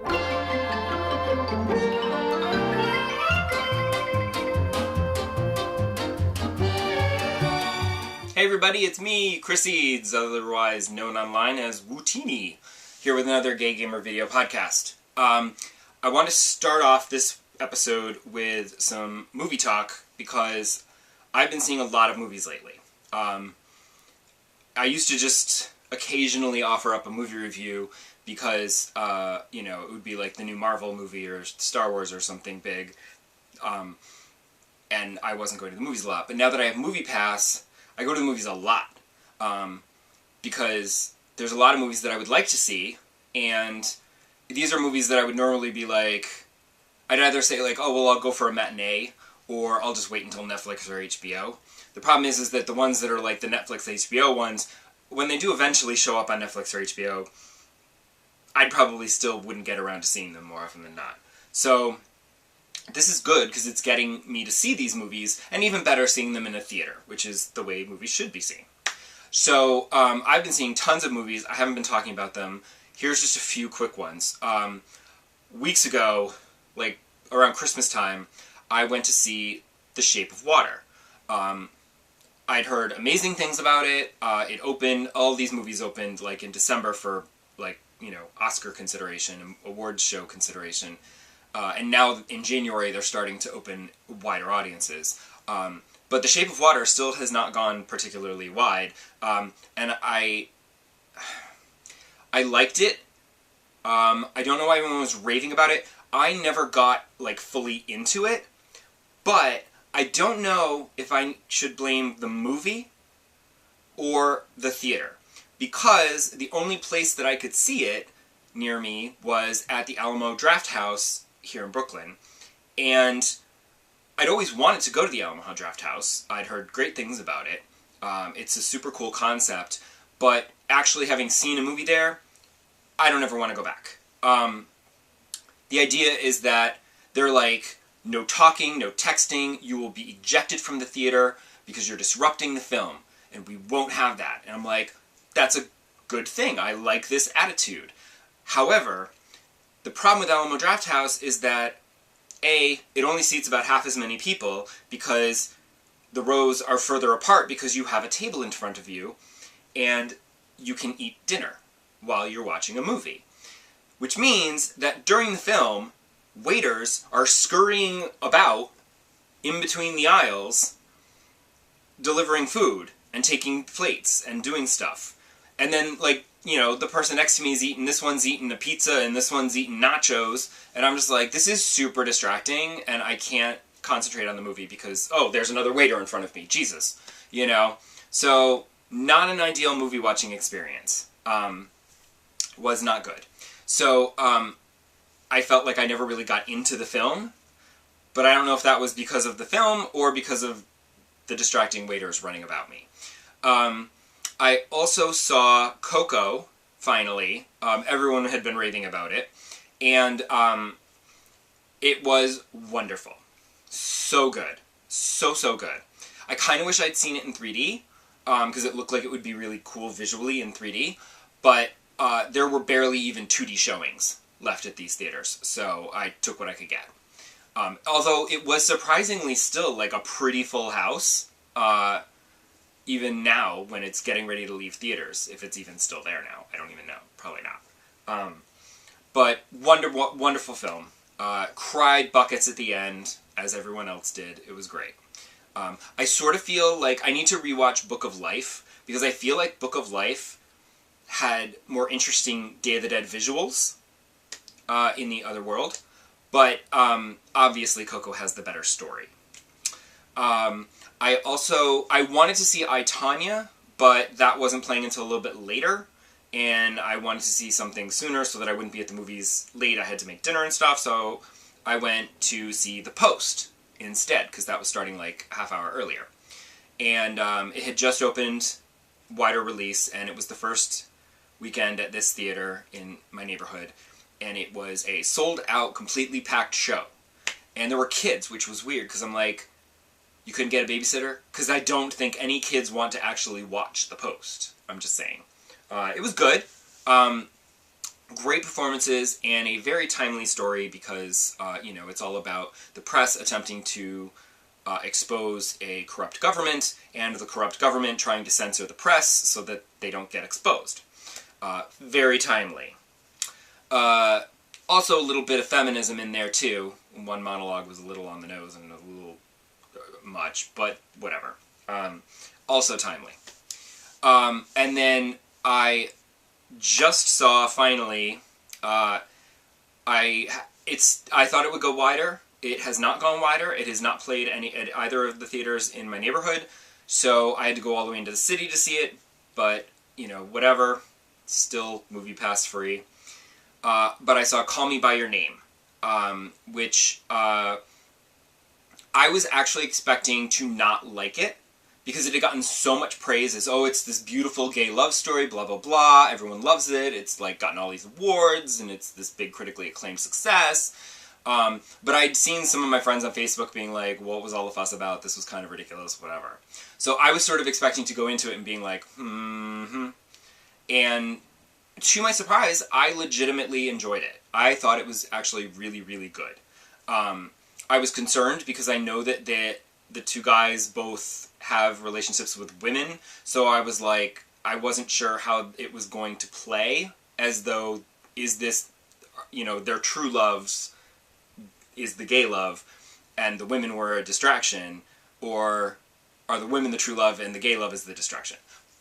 Hey everybody, it's me, Chris Eads, otherwise known online as Wootini, here with another Gay Gamer video podcast. I want to start off this episode with some movie talk because I've been seeing a lot of movies lately. I used to just occasionally offer up a movie review because, it would be like the new Marvel movie or Star Wars or something big, and I wasn't going to the movies a lot. But now that I have Movie Pass, I go to the movies a lot, because there's a lot of movies that I would like to see, and these are movies that I would normally be like, I'd either say like, oh, well, I'll go for a matinee, or I'll just wait until Netflix or HBO. The problem is that the ones that are like the Netflix, HBO ones, when they do eventually show up on Netflix or HBO, I probably still wouldn't get around to seeing them more often than not. So this is good because it's getting me to see these movies, and even better, seeing them in a theater, which is the way movies should be seen. So I've been seeing tons of movies. I haven't been talking about them. Here's just a few quick ones. Weeks ago, like around Christmas time, I went to see The Shape of Water. I'd heard amazing things about it. It opened, all these movies opened like in December for Oscar consideration and awards show consideration. And now in January they're starting to open wider audiences. But The Shape of Water still has not gone particularly wide. And I liked it. I don't know why everyone was raving about it. I never got like fully into it. But I don't know if I should blame the movie or the theater. Because the only place that I could see it near me was at the Alamo Drafthouse here in Brooklyn, and I'd always wanted to go to the Alamo Drafthouse. I'd heard great things about it. It's a super cool concept, but actually having seen a movie there, I don't ever want to go back. The idea is that they're like, no talking, no texting, you will be ejected from the theater because you're disrupting the film, and we won't have that. And I'm like, that's a good thing. I like this attitude. However, the problem with Alamo Drafthouse is that, A, it only seats about half as many people because the rows are further apart because you have a table in front of you, and you can eat dinner while you're watching a movie. Which means that during the film, waiters are scurrying about in between the aisles, delivering food and taking plates and doing stuff. And then, the person next to me is eating, this one's eating a pizza, and this one's eating nachos, and I'm just like, this is super distracting, and I can't concentrate on the movie because, oh, there's another waiter in front of me, Jesus, So, not an ideal movie watching experience. Was not good. So, I felt like I never really got into the film, but I don't know if that was because of the film or because of the distracting waiters running about me. I also saw Coco, finally. Everyone had been raving about it. And it was wonderful. So good. So good. I kind of wish I'd seen it in 3D, because it looked like it would be really cool visually in 3D. But there were barely even 2D showings left at these theaters, so I took what I could get. Although it was surprisingly still like a pretty full house. Even now, when it's getting ready to leave theaters, if it's even still there now. I don't even know. Probably not. But wonderful film. Cried buckets at the end, as everyone else did. It was great. I sort of feel like I need to rewatch Book of Life, because I feel like Book of Life had more interesting Day of the Dead visuals in the other world. But obviously Coco has the better story. I wanted to see I, Tonya, but that wasn't playing until a little bit later, and I wanted to see something sooner so that I wouldn't be at the movies late. I had to make dinner and stuff, so I went to see The Post instead, because that was starting like a half hour earlier. And it had just opened, wider release, and it was the first weekend at this theater in my neighborhood, and it was a sold-out, completely packed show. And there were kids, which was weird, because I'm like, you couldn't get a babysitter? Because I don't think any kids want to actually watch The Post. I'm just saying. It was good. great performances and a very timely story because, you know, it's all about the press attempting to expose a corrupt government and the corrupt government trying to censor the press so that they don't get exposed. Very timely. Also a little bit of feminism in there too. One monologue was a little on the nose and a little much, but whatever. Also timely. And then I just saw finally. I thought it would go wider. It has not gone wider. It has not played at either of the theaters in my neighborhood, so I had to go all the way into the city to see it. But you know, whatever. Still Movie Pass free. But I saw Call Me by Your Name, which I was actually expecting to not like it, because it had gotten so much praise as, oh, it's this beautiful gay love story, blah, blah, blah, everyone loves it, it's like gotten all these awards, and it's this big critically acclaimed success. But I'd seen some of my friends on Facebook being like, what was all the fuss about? This was kind of ridiculous, whatever. So I was sort of expecting to go into it and being like, And to my surprise, I legitimately enjoyed it. I thought it was actually really, really good. I was concerned because I know that the two guys both have relationships with women, so I was like, I wasn't sure how it was going to play, as though, is this, you know, their true loves is the gay love, and the women were a distraction, or are the women the true love and the gay love is the distraction?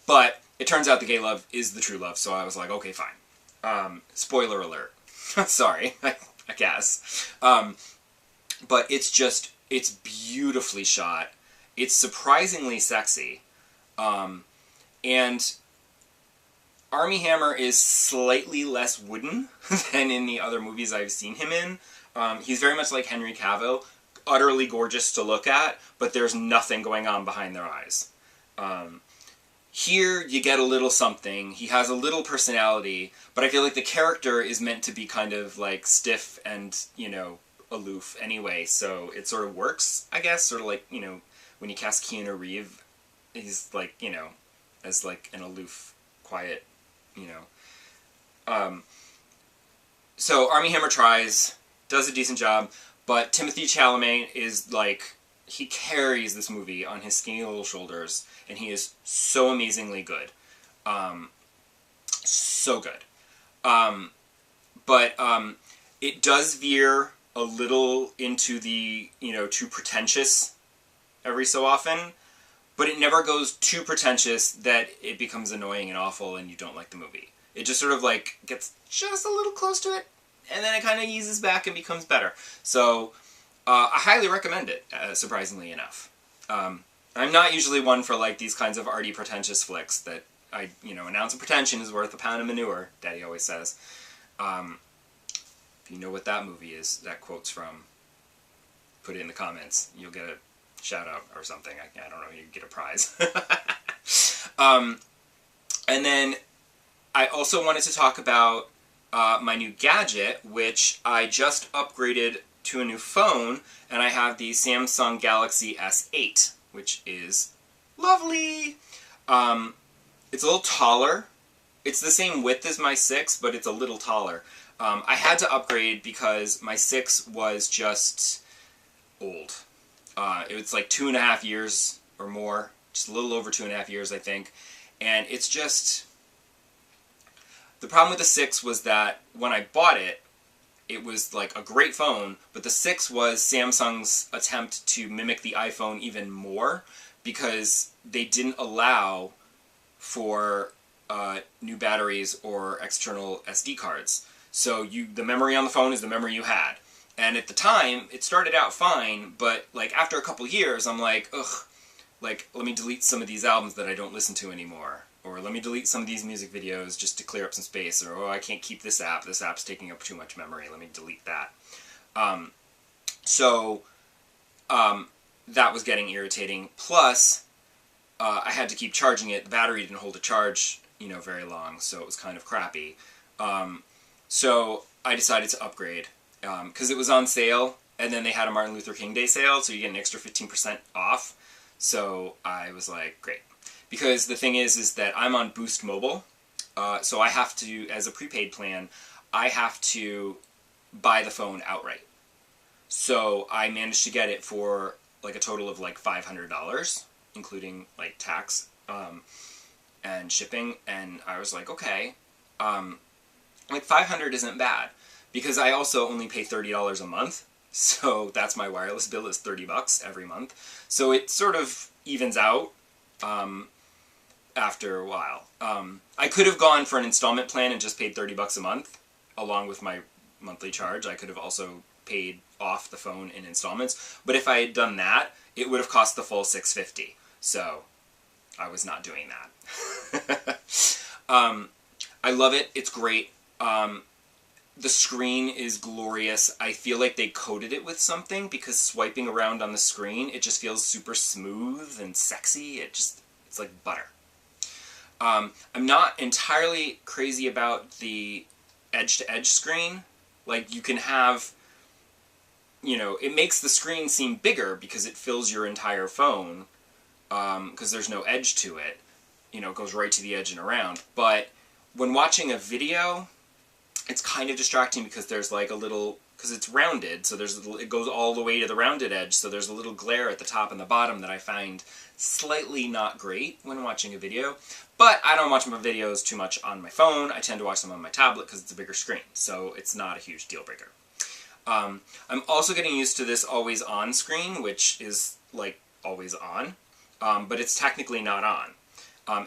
But it turns out the gay love is the true love, so I was like, okay, fine. Spoiler alert. Sorry, I guess. But it's beautifully shot. It's surprisingly sexy. And Armie Hammer is slightly less wooden than in the other movies I've seen him in. He's very much like Henry Cavill, utterly gorgeous to look at, but there's nothing going on behind their eyes. Here, you get a little something. He has a little personality, but I feel like the character is meant to be kind of, like, stiff and, you know, aloof anyway, so it sort of works, I guess. Sort of like, you know, when you cast Keanu Reeves, he's, like, you know, as, like, an aloof, quiet, you know. So Armie Hammer tries, does a decent job, but Timothée Chalamet is, like, he carries this movie on his skinny little shoulders, and he is so amazingly good. So good. But it does veer a little into the, you know, too pretentious every so often, but it never goes too pretentious that it becomes annoying and awful and you don't like the movie. It just sort of, like, gets just a little close to it, and then it kind of eases back and becomes better. So, I highly recommend it, surprisingly enough. I'm not usually one for, like, these kinds of arty, pretentious flicks that an ounce of pretension is worth a pound of manure, Daddy always says. If you know what that movie is, that quote's from, put it in the comments. You'll get a shout-out or something. I don't know, you get a prize. And then I also wanted to talk about my new gadget, which I just upgraded to a new phone, and I have the Samsung Galaxy S8, which is lovely. It's a little taller. It's the same width as my 6, but it's a little taller. I had to upgrade because my 6 was just old. It was like 2.5 years or more, just a little over 2.5 years, I think. And it's just... The problem with the 6 was that when I bought it, it was like a great phone, but the 6 was Samsung's attempt to mimic the iPhone even more, because they didn't allow for new batteries or external SD cards. So the memory on the phone is the memory you had. And at the time, it started out fine, but like after a couple years, I'm like, ugh, like let me delete some of these albums that I don't listen to anymore. Or let me delete some of these music videos just to clear up some space. Or, oh, I can't keep this app's taking up too much memory, let me delete that. That was getting irritating. Plus, I had to keep charging it. The battery didn't hold a charge, you know, very long, so it was kind of crappy. So I decided to upgrade, because it was on sale, and then they had a Martin Luther King Day sale, so you get an extra 15% off. So I was like, great. Because the thing is that I'm on Boost Mobile, so I have to, as a prepaid plan, I have to buy the phone outright. So I managed to get it for like a total of like $500, including like tax and shipping. And I was like, okay, like $500 isn't bad, because I also only pay $30 a month. So that's my wireless bill, is $30 every month. So it sort of evens out after a while. I could have gone for an installment plan and just paid $30 a month along with my monthly charge. I could have also paid off the phone in installments, but if I had done that, it would have cost the full $650. So I was not doing that. I love it. It's great. The screen is glorious. I feel like they coated it with something, because swiping around on the screen, it just feels super smooth and sexy. It's like butter. I'm not entirely crazy about the edge-to-edge screen. Like, you can have, you know, it makes the screen seem bigger because it fills your entire phone, because there's no edge to it. You know, it goes right to the edge and around. But when watching a video, it's kind of distracting because there's like a little, because it's rounded, so it goes all the way to the rounded edge, so there's a little glare at the top and the bottom that I find slightly not great when watching a video. But I don't watch my videos too much on my phone. I tend to watch them on my tablet because it's a bigger screen, so it's not a huge deal breaker. I'm also getting used to this always on screen, which is like always on, but it's technically not on.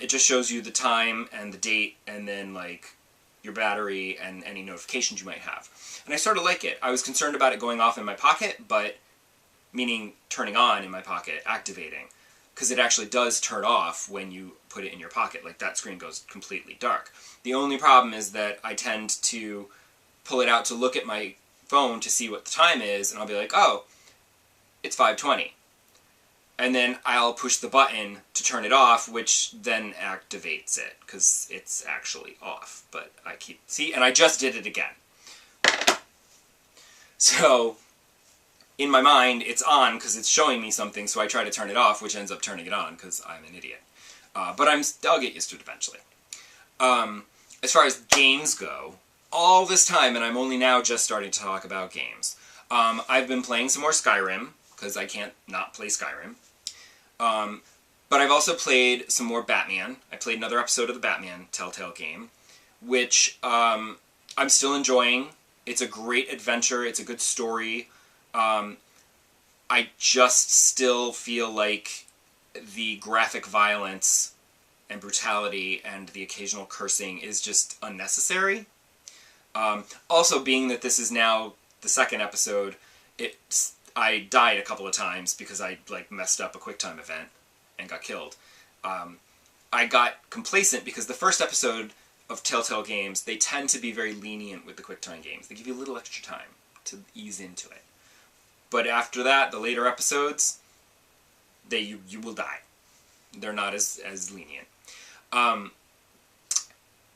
It just shows you the time and the date, and then like your battery and any notifications you might have. And I sort of like it. I was concerned about it going off in my pocket, but meaning turning on in my pocket, activating, because it actually does turn off when you put it in your pocket. Like, that screen goes completely dark. The only problem is that I tend to pull it out to look at my phone to see what the time is, and I'll be like, oh, it's 5:20. And then I'll push the button to turn it off, which then activates it, because it's actually off. But I keep... See, and I just did it again. So, in my mind, it's on because it's showing me something, so I try to turn it off, which ends up turning it on, because I'm an idiot. But I'll get used to it eventually. As far as games go, all this time, and I'm only now just starting to talk about games, I've been playing some more Skyrim, because I can't not play Skyrim. But I've also played some more Batman. I played another episode of the Batman Telltale game, which I'm still enjoying. It's a great adventure. It's a good story. I just still feel like the graphic violence and brutality and the occasional cursing is just unnecessary. Also, being that this is now the second episode, I died a couple of times because I like messed up a QuickTime event and got killed. I got complacent because the first episode of Telltale games, they tend to be very lenient with the QuickTime games. They give you a little extra time to ease into it. But after that, the later episodes, you will die. They're not as lenient.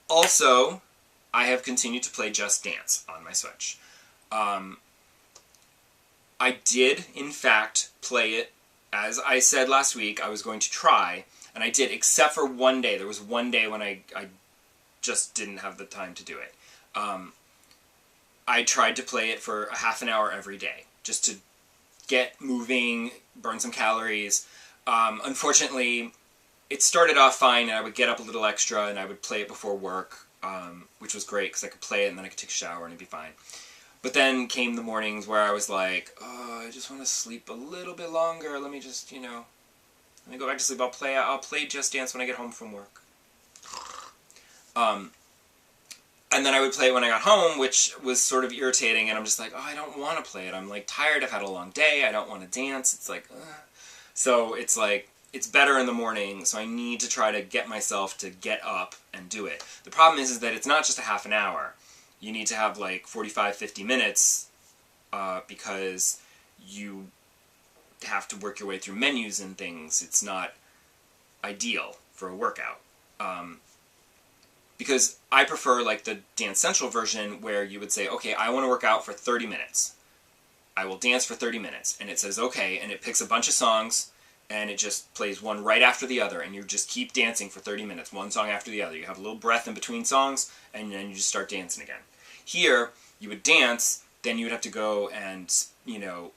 Also, I have continued to play Just Dance on my Switch. I did, in fact, play it. As I said last week, I was going to try, and I did, except for one day. There was one day when I just didn't have the time to do it. I tried to play it for a half an hour every day, just to get moving, burn some calories. Unfortunately, it started off fine, and I would get up a little extra, and I would play it before work, which was great, because I could play it, and then I could take a shower, and it'd be fine. But then came the mornings where I was like, oh, I just want to sleep a little bit longer. Let me just, let me go back to sleep. I'll play Just Dance when I get home from work. And then I would play it when I got home, which was sort of irritating, and I'm just like, oh, I don't want to play it. I'm like tired. I've had a long day. I don't want to dance. It's like, ugh. So it's like, it's better in the morning, so I need to try to get myself to get up and do it. The problem is that it's not just a half an hour. You need to have like 45, 50 minutes because you have to work your way through menus and things. It's not ideal for a workout. Because I prefer like the Dance Central version where you would say, okay, I want to work out for 30 minutes. I will dance for 30 minutes. And it says, okay, and it picks a bunch of songs, and it just plays one right after the other, and you just keep dancing for 30 minutes, one song after the other. You have a little breath in between songs, and then you just start dancing again. Here, you would dance, then you would have to go and, you know,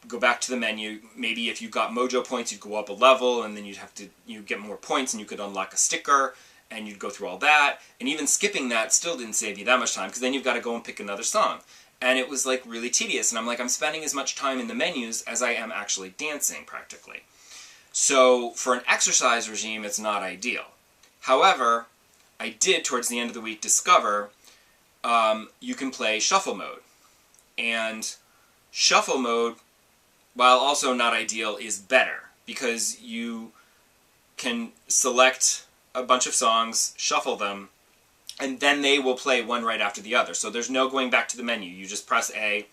go back to the menu. Maybe if you got mojo points, you'd go up a level, and then you'd get more points, and you could unlock a sticker, and you'd go through all that. And even skipping that still didn't save you that much time, because then you've got to go and pick another song. And it was like really tedious, and I'm like, I'm spending as much time in the menus as I am actually dancing, practically. So for an exercise regime, it's not ideal. However, I did, towards the end of the week, discover you can play shuffle mode. And shuffle mode, while also not ideal, is better, because you can select a bunch of songs, shuffle them, and then they will play one right after the other. So there's no going back to the menu. You just press A,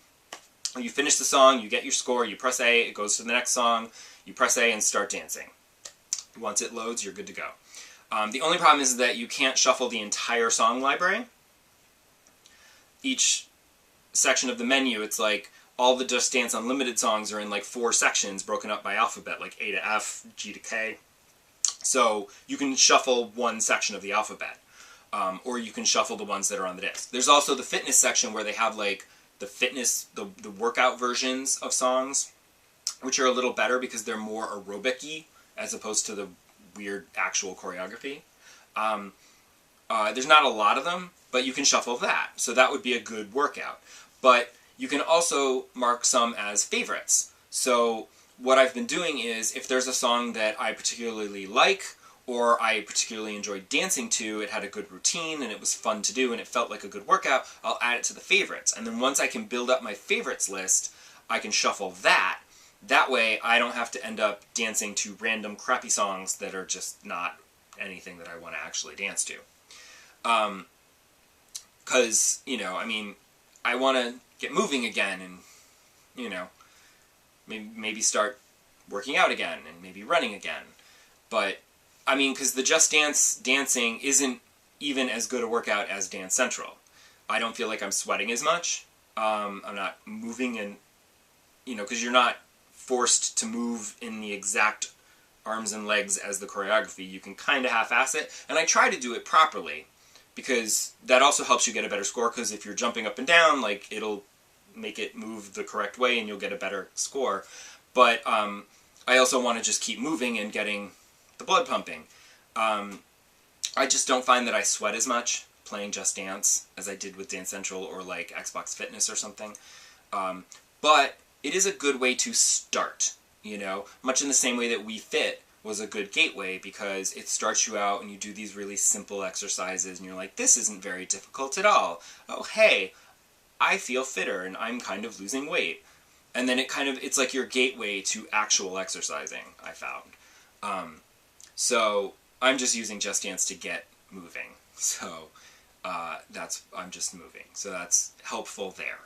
you finish the song, you get your score, you press A, it goes to the next song, you press A and start dancing. Once it loads, you're good to go. The only problem is that you can't shuffle the entire song library. Each section of the menu, it's like all the Just Dance Unlimited songs are in like 4 sections broken up by alphabet, like A to F, G to K. So you can shuffle one section of the alphabet. Or you can shuffle the ones that are on the disc. There's also the fitness section where they have like the fitness, the workout versions of songs, which are a little better because they're more aerobic-y as opposed to the weird actual choreography. There's not a lot of them, but you can shuffle that. So that would be a good workout. But you can also mark some as favorites. So what I've been doing is, if there's a song that I particularly like, or I particularly enjoyed dancing to, it had a good routine, and it was fun to do, and it felt like a good workout, I'll add it to the favorites. And then once I can build up my favorites list, I can shuffle that. That way, I don't have to end up dancing to random crappy songs that are just not anything that I want to actually dance to. Because, you know, I mean, I want to get moving again, and, you know, maybe start working out again, and maybe running again. But I mean, because the Just Dance dancing isn't even as good a workout as Dance Central. I don't feel like I'm sweating as much. I'm not moving, and, you know, because you're not forced to move in the exact arms and legs as the choreography. You can kind of half-ass it, and I try to do it properly, because that also helps you get a better score, because if you're jumping up and down, like, it'll make it move the correct way, and you'll get a better score. But I also want to just keep moving and getting the blood pumping. I just don't find that I sweat as much playing Just Dance as I did with Dance Central or like Xbox Fitness or something. But it is a good way to start, you know, much in the same way that Wii Fit was a good gateway, because it starts you out and you do these really simple exercises and you're like, this isn't very difficult at all. Oh, hey, I feel fitter and I'm kind of losing weight. And then it's like your gateway to actual exercising, I found. So I'm just using Just Dance to get moving. So I'm just moving. So that's helpful there.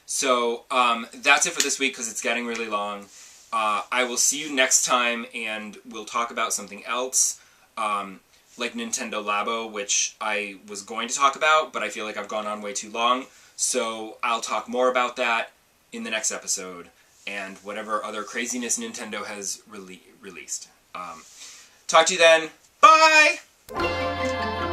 So that's it for this week, because it's getting really long. I will see you next time, and we'll talk about something else, like Nintendo Labo, which I was going to talk about, but I feel like I've gone on way too long. So I'll talk more about that in the next episode, and whatever other craziness Nintendo has released. Talk to you then. Bye!